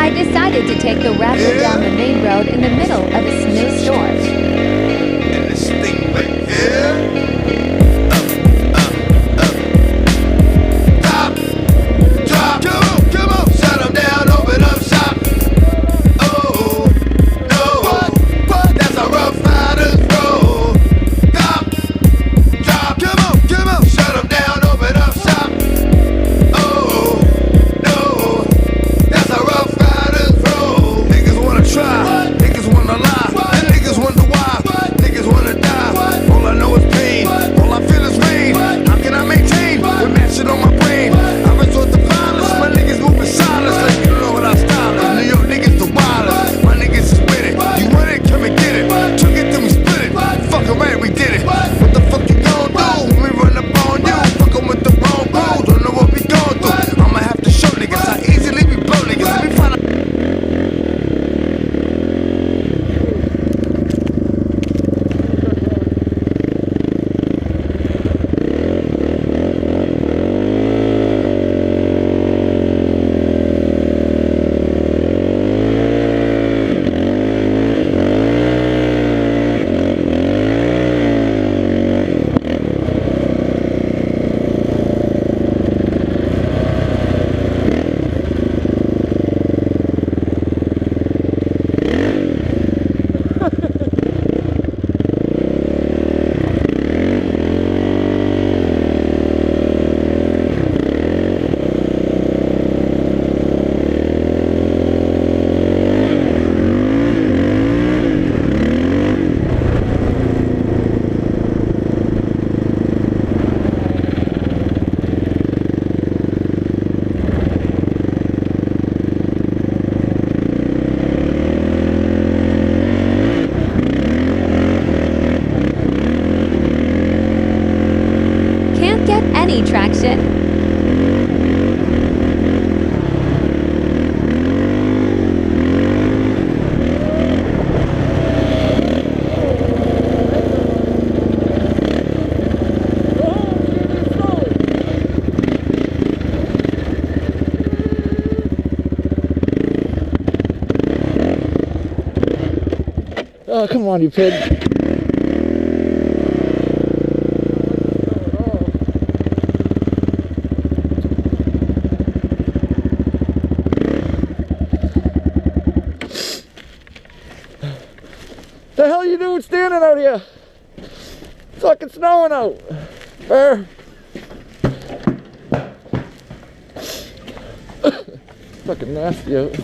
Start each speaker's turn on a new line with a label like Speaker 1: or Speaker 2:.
Speaker 1: I decided to take the Raptor down the main road in the middle of a snowstorm.
Speaker 2: And this thing right here. Drop, come on, shut 'em down, open up shop. Oh, no, that's a rough rider's road. Drop, come on, shut 'em down, open up shop. Oh, no, that's a rough rider's road. Niggas wanna try, niggas wanna lie, and niggas wonder why, niggas wanna die. All I know is pain, all I feel is rain. How can I maintain with matching on my brain? I resort to violence, my niggas moving silence like you don't know what I style is. New York niggas the wildest, my niggas is with it. You want it, come and get it. Took it, then we split it. Fuck around, we did it. What the fuck you gon' do when we run up on you? Fuckin' with the wrong crew, don't know what we gon' do. I'ma have to show niggas how easily we blow niggas. Let me find out.
Speaker 1: Can't get any traction.
Speaker 3: Oh, come on, you pig. The hell you doing standing out here? It's fucking snowing out. Bear. Fucking nasty out.